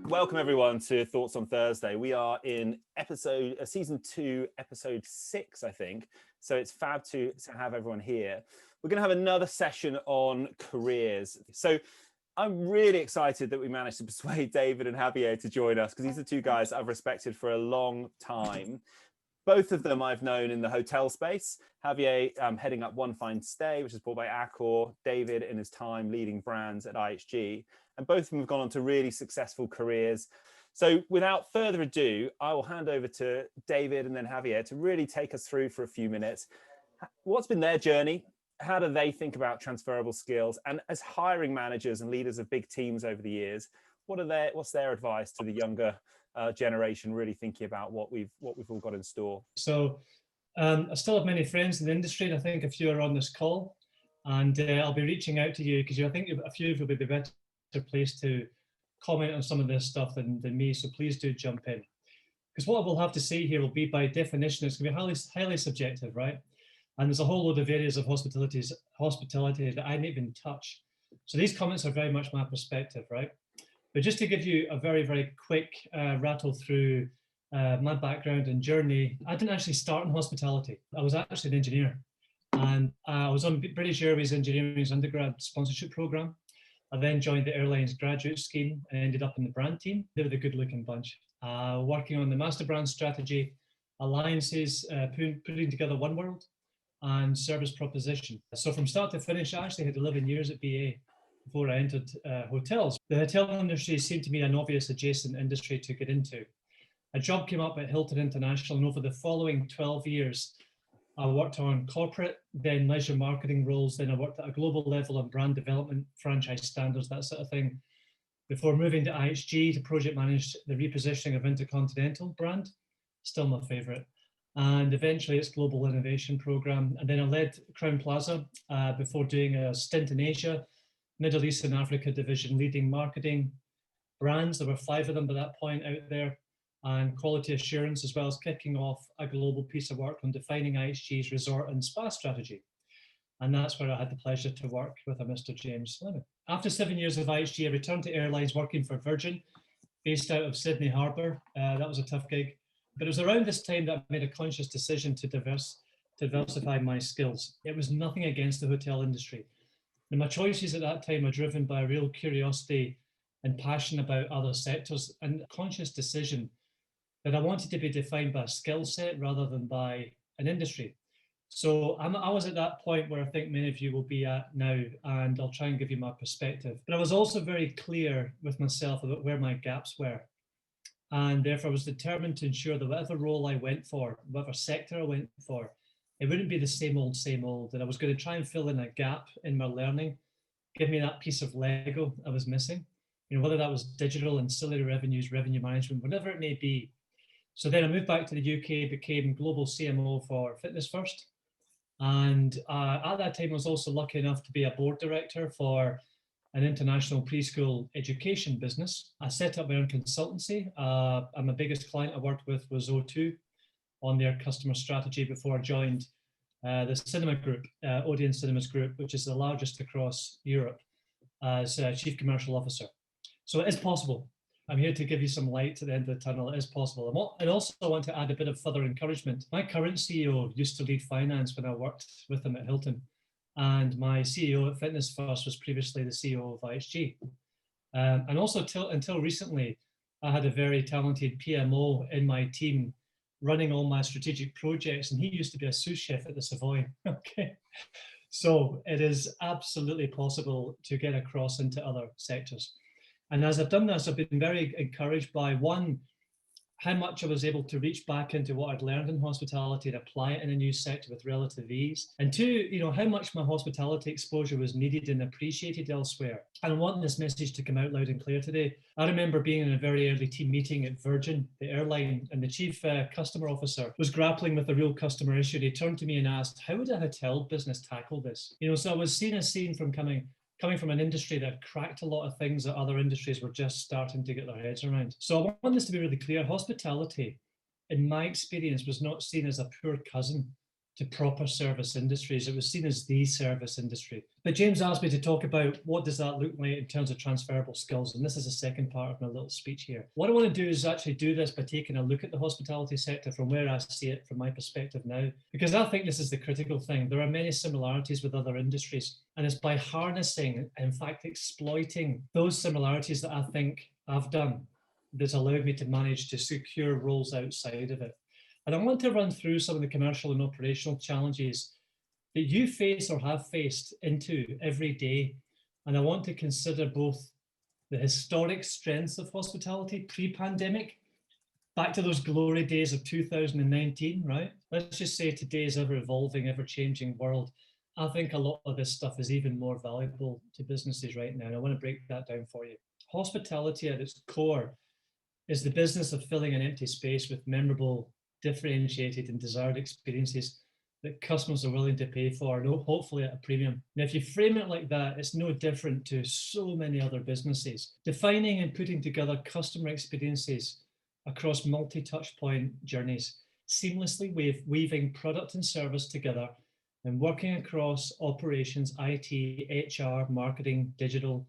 Welcome everyone to Thoughts on Thursday. We are in season 2, episode 6, I think. So it's fab to have everyone here. We're going to have another session on careers. So I'm really excited that we managed to persuade David and Javier to join us, because these are two guys I've respected for a long time. Both of them I've known in the hotel space. Javier heading up One Fine Stay, which is bought by Accor. David in his time leading brands at IHG. And both of them have gone on to really successful careers. So without further ado, I will hand over to David and then Javier to really take us through for a few minutes. What's been their journey? How do they think about transferable skills? And as hiring managers and leaders of big teams over the years, what's their advice to the younger generation really thinking about what we've all got in store? So I still have many friends in the industry, and I think a few are on this call. And I'll be reaching out to you because I think a few of you will be better placed to comment on some of this stuff than me. So please do jump in. Because what I will have to say here will be, by definition, it's going to be highly subjective, right? And there's a whole load of areas of hospitality that I didn't even touch. So these comments are very much my perspective, right? But just to give you a very, very quick rattle through my background and journey, I didn't actually start in hospitality. I was actually an engineer. And I was on British Airways Engineering's undergrad sponsorship program. I then joined the airline's graduate scheme and ended up in the brand team. They were the good-looking bunch, working on the master brand strategy, alliances, putting together One World, and service proposition. So from start to finish, I actually had 11 years at BA before I entered hotels. The hotel industry seemed to me an obvious adjacent industry to get into. A job came up at Hilton International, and over the following 12 years, I worked on corporate, then leisure marketing roles, then I worked at a global level on brand development, franchise standards, that sort of thing, before moving to IHG to project manage the repositioning of Intercontinental brand, still my favorite, and eventually its global innovation program. And then I led Crown Plaza before doing a stint in Asia, Middle East and Africa division, leading marketing, brands. There were 5 of them by that point out there, and quality assurance, as well as kicking off a global piece of work on defining IHG's resort and spa strategy. And that's where I had the pleasure to work with a Mr. James Lemon. After 7 years of IHG, I returned to airlines working for Virgin, based out of Sydney Harbour. That was a tough gig. But it was around this time that I made a conscious decision to diversify my skills. It was nothing against the hotel industry. And my choices at that time were driven by a real curiosity and passion about other sectors, and a conscious decision that I wanted to be defined by a skill set rather than by an industry. So I was at that point where I think many of you will be at now, and I'll try and give you my perspective. But I was also very clear with myself about where my gaps were. And therefore I was determined to ensure that whatever role I went for, whatever sector I went for, it wouldn't be the same old, and I was going to try and fill in a gap in my learning, give me that piece of Lego I was missing, whether that was digital, ancillary revenues, revenue management, whatever it may be. So then I moved back to the UK, became global CMO for Fitness First. And at that time, I was also lucky enough to be a board director for an international preschool education business. I set up my own consultancy. And my biggest client I worked with was O2 on their customer strategy before I joined the cinema group, Odeon Cinemas Group, which is the largest across Europe, as chief commercial officer. So it is possible. I'm here to give you some light at the end of the tunnel. It is possible. And also I want to add a bit of further encouragement. My current CEO used to lead finance when I worked with him at Hilton. And my CEO at Fitness First was previously the CEO of IHG. And also until recently, I had a very talented PMO in my team running all my strategic projects. And he used to be a sous chef at the Savoy. Okay. So it is absolutely possible to get across into other sectors. And as I've done this, I've been very encouraged by, one, how much I was able to reach back into what I'd learned in hospitality and apply it in a new sector with relative ease. And two, how much my hospitality exposure was needed and appreciated elsewhere. And I want this message to come out loud and clear today. I remember being in a very early team meeting at Virgin, the airline, and the chief customer officer was grappling with a real customer issue. He turned to me and asked, how would a hotel business tackle this? So I was seen from coming from an industry that cracked a lot of things that other industries were just starting to get their heads around. So I want this to be really clear. Hospitality, in my experience, was not seen as a poor cousin to proper service industries. It was seen as the service industry. But James asked me to talk about what does that look like in terms of transferable skills. And this is the second part of my little speech here. What I want to do is actually do this by taking a look at the hospitality sector from where I see it from my perspective now, because I think this is the critical thing. There are many similarities with other industries, and it's by harnessing, in fact, exploiting those similarities that I think I've done that's allowed me to manage to secure roles outside of it. And I want to run through some of the commercial and operational challenges that you face or have faced into every day. And I want to consider both the historic strengths of hospitality pre-pandemic, back to those glory days of 2019, right? Let's just say today's ever-evolving, ever-changing world. I think a lot of this stuff is even more valuable to businesses right now. And I want to break that down for you. Hospitality at its core is the business of filling an empty space with memorable, differentiated and desired experiences that customers are willing to pay for, and hopefully at a premium. Now, if you frame it like that, it's no different to so many other businesses. Defining and putting together customer experiences across multi-touch point journeys, seamlessly weaving product and service together and working across operations, IT, HR, marketing, digital,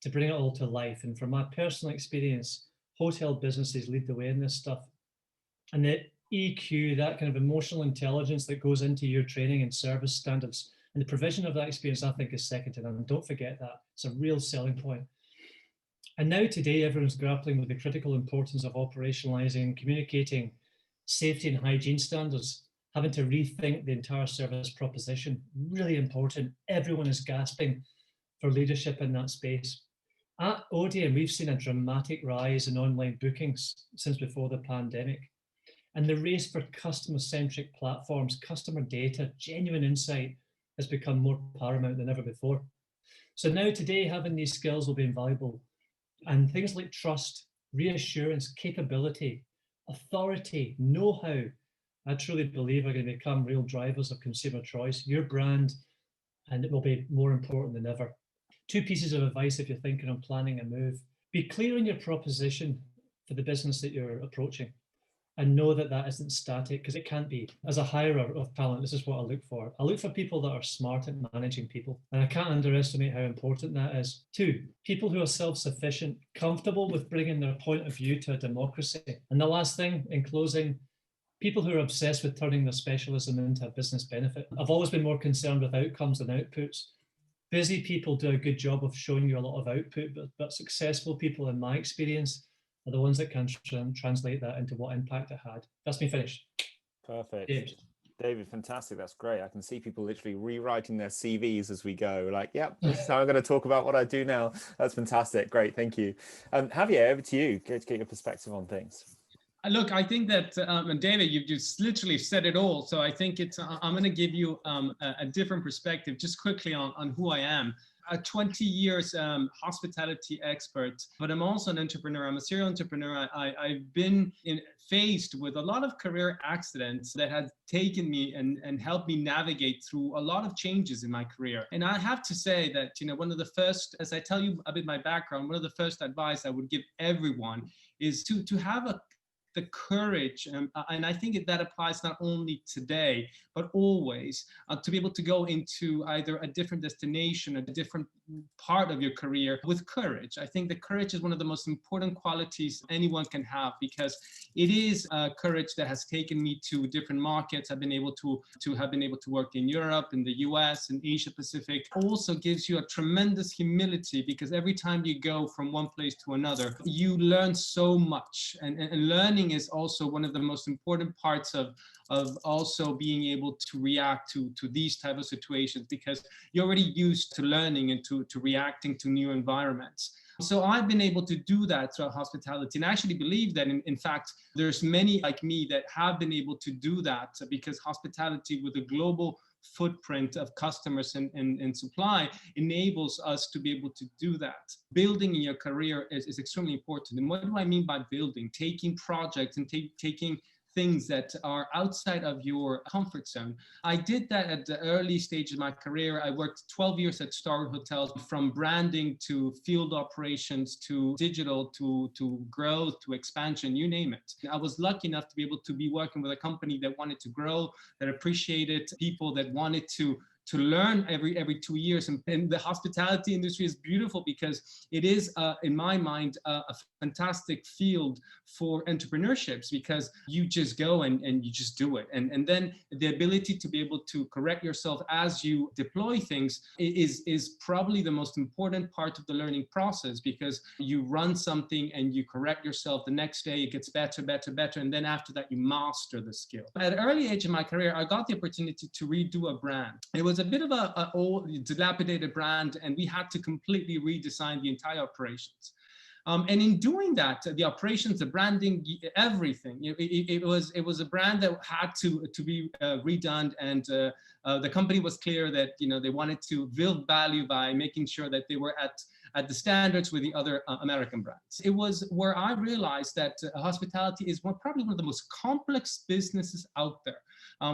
to bring it all to life. And from my personal experience, hotel businesses lead the way in this stuff. And the EQ, that kind of emotional intelligence that goes into your training and service standards and the provision of that experience, I think is second to none. And don't forget that. It's a real selling point. And now today, everyone's grappling with the critical importance of operationalizing and communicating safety and hygiene standards, having to rethink the entire service proposition. Really important. Everyone is gasping for leadership in that space. At Odeon, we've seen a dramatic rise in online bookings since before the pandemic. And the race for customer-centric platforms, customer data, genuine insight has become more paramount than ever before. So now today, having these skills will be invaluable. And things like trust, reassurance, capability, authority, know-how, I truly believe are going to become real drivers of consumer choice, your brand, and it will be more important than ever. 2 pieces of advice if you're thinking on planning a move. Be clear on your proposition for the business that you're approaching. And know that that isn't static, because it can't be. As a hirer of talent, this is what I look for. I look for people that are smart at managing people. And I can't underestimate how important that is. 2, people who are self-sufficient, comfortable with bringing their point of view to a democracy. And the last thing, in closing, people who are obsessed with turning their specialism into a business benefit. I've always been more concerned with outcomes than outputs. Busy people do a good job of showing you a lot of output, but successful people, in my experience, are the ones that can translate that into what impact it had. That's me finished. Perfect. James. David, fantastic. That's great. I can see people literally rewriting their CVs as we go. Like, yep, this is how I'm going to talk about what I do now. That's fantastic. Great. Thank you. Javier, over to you. Get your perspective on things. Look, I think that, and David, you've just literally said it all. So I think it's, I'm going to give you a different perspective just quickly on who I am. A 20 years hospitality expert, but I'm also an entrepreneur. I'm a serial entrepreneur. I've been faced with a lot of career accidents that have taken me and helped me navigate through a lot of changes in my career. And I have to say that, you know, one of the first, as I tell you a bit my background, one of the first advice I would give everyone is to have the courage, and I think that applies not only today, but always, to be able to go into either a different destination, a different part of your career with courage. I think the courage is one of the most important qualities anyone can have, because it is courage that has taken me to different markets. I've been able to work in Europe, in the US, in Asia Pacific. Also gives you a tremendous humility, because every time you go from one place to another, you learn so much, and learning is also one of the most important parts of also being able to react to these type of situations, because you're already used to learning and to reacting to new environments. So I've been able to do that throughout hospitality, and I actually believe that in fact there's many like me that have been able to do that, because hospitality with a global footprint of customers and supply enables us to be able to do that. Building in your career is extremely important. And what do I mean by building? Taking projects and taking things that are outside of your comfort zone. I did that at the early stage of my career. I worked 12 years at Star Hotels, from branding to field operations to digital to growth to expansion, you name it. I was lucky enough to be able to be working with a company that wanted to grow, that appreciated people, that wanted to learn every 2 years. And the hospitality industry is beautiful because it is, in my mind, a fantastic field for entrepreneurships, because you just go and you just do it. And then the ability to be able to correct yourself as you deploy things is probably the most important part of the learning process, because you run something and you correct yourself. The next day it gets better. And then after that, you master the skill. At an early age in my career, I got the opportunity to redo a brand. It was a bit of a old, dilapidated brand, and we had to completely redesign the entire operations. And in doing that, the operations, the branding, everything, it was a brand that had to be redone, and the company was clear that they wanted to build value by making sure that they were at the standards with the other American brands. It was where I realized that hospitality is probably one of the most complex businesses out there.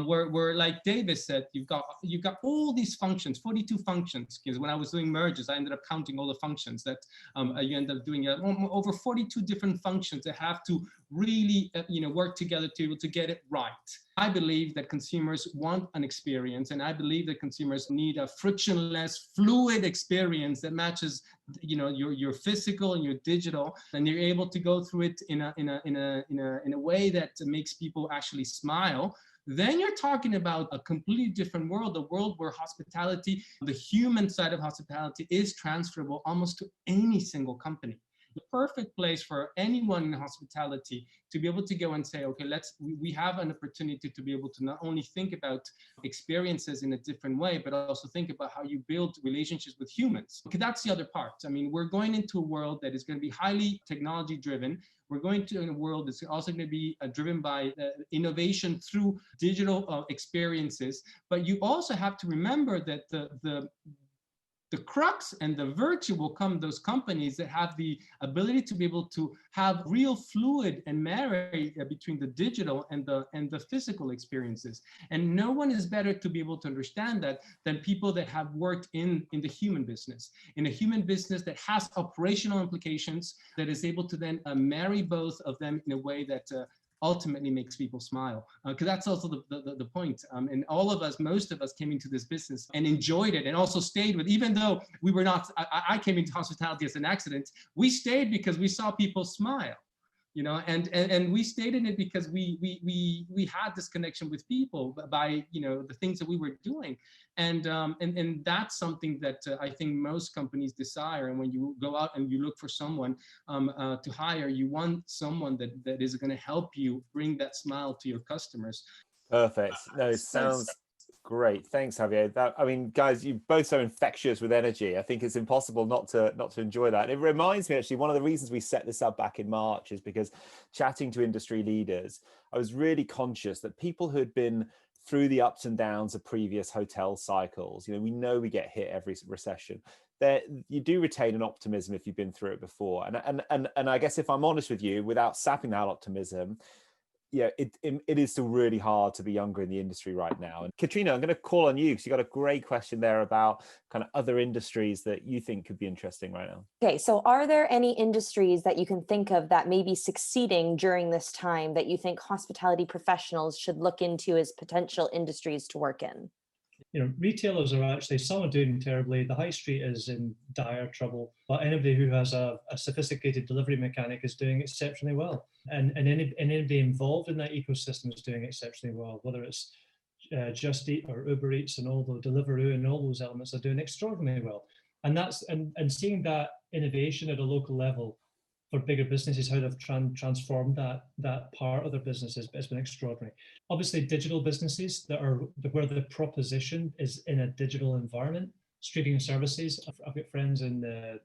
Where like David said, you've got all these functions, 42 functions, because when I was doing mergers, I ended up counting all the functions that you end up doing over 42 different functions that have to really work together to be able to get it right. I believe that consumers want an experience, and I believe that consumers need a frictionless, fluid experience that matches your physical and your digital, and you're able to go through it in a way that makes people actually smile. Then you're talking about a completely different world, a world where hospitality, the human side of hospitality, is transferable almost to any single company. The perfect place for anyone in hospitality to be able to go and say, okay, we have an opportunity to be able to not only think about experiences in a different way, but also think about how you build relationships with humans. Okay, that's the other part. I mean, we're going into a world that is going to be highly technology driven. We're going to a world that's also going to be driven by innovation through digital experiences. But you also have to remember that the crux and the virtue will come those companies that have the ability to be able to have real fluid and marry between the digital and the physical experiences. And no one is better to be able to understand that than people that have worked in the human business, in a human business that has operational implications, that is able to then marry both of them in a way that ultimately makes people smile, because that's also the point. And all of us, most of us, came into this business and enjoyed it, and also stayed with, even though we were not. I came into hospitality as an accident. We stayed because we saw people smile, and we stayed in it because we had this connection with people by the things that we were doing, and that's something that I think most companies desire. And when you go out and you look for someone to hire, you want someone that is going to help you bring that smile to your customers. Perfect. No, it sounds great. Thanks, Javier. I mean, guys, you're both so infectious with energy. I think it's impossible not to enjoy that. And it reminds me, actually, one of the reasons we set this up back in March is because chatting to industry leaders, I was really conscious that people who had been through the ups and downs of previous hotel cycles, we know we get hit every recession, that you do retain an optimism if you've been through it before. And I guess, if I'm honest with you, without sapping that optimism, it is still really hard to be younger in the industry right now. And Katrina, I'm going to call on you because you got a great question there about kind of other industries that you think could be interesting right now. Okay, so are there any industries that you can think of that may be succeeding during this time that you think hospitality professionals should look into as potential industries to work in? Retailers are actually, some are doing terribly. The high street is in dire trouble, but anybody who has a sophisticated delivery mechanic is doing exceptionally well. And anybody involved in that ecosystem is doing exceptionally well, whether it's Just Eat or Uber Eats and all the Deliveroo and all those elements are doing extraordinarily well. And that's and seeing that innovation at a local level for bigger businesses, how they've transformed that part of their businesses, has been extraordinary. Obviously, digital businesses where the proposition is in a digital environment, streaming services. I've got friends in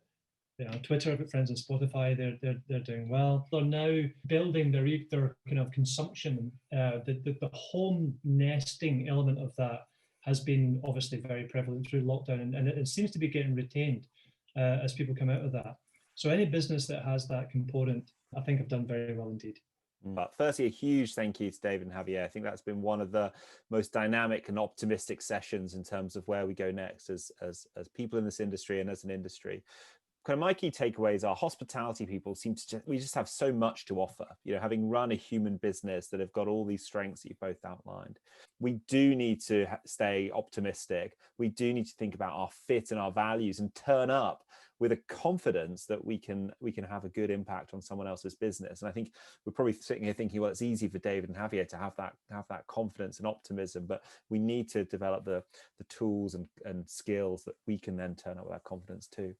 Twitter, I've got friends in Spotify. They're doing well. They're now building their kind of consumption. The home nesting element of that has been obviously very prevalent through lockdown, and it seems to be getting retained as people come out of that. So any business that has that component, I think, have done very well indeed. But firstly, a huge thank you to David and Javier. I think that's been one of the most dynamic and optimistic sessions in terms of where we go next as people in this industry and as an industry. Kind of my key takeaways are hospitality people we just have so much to offer, having run a human business that have got all these strengths that you've both outlined. We do need to stay optimistic. We do need to think about our fit and our values and turn up with a confidence that we can have a good impact on someone else's business. And I think we're probably sitting here thinking, well, it's easy for David and Javier to have that confidence and optimism, but we need to develop the tools and skills that we can then turn up with that confidence too.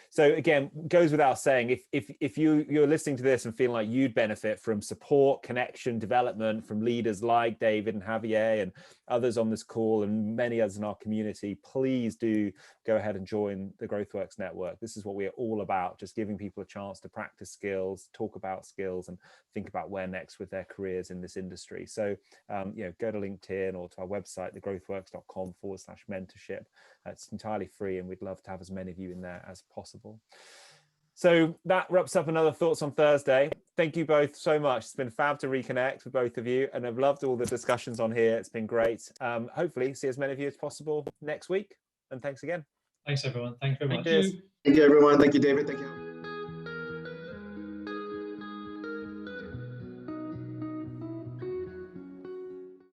So again, goes without saying, if you're listening to this and feeling like you'd benefit from support, connection, development from leaders like David and Javier and others on this call and many others in our community, please do go ahead and join the GrowthWorks network. This is what we're all about, just giving people a chance to practice skills, talk about skills, and think about where next with their careers in this industry. So, go to LinkedIn or to our website, thegrowthworks.com/mentorship. It's entirely free, and we'd love to have as many of you in there as possible. So that wraps up another Thoughts on Thursday. Thank you both so much. It's been fab to reconnect with both of you, and I've loved all the discussions on here. It's been great. Hopefully see as many of you as possible next week. And thanks again. Thanks, everyone. Thank you very much. Cheers. Thank you, everyone. Thank you, David. Thank you.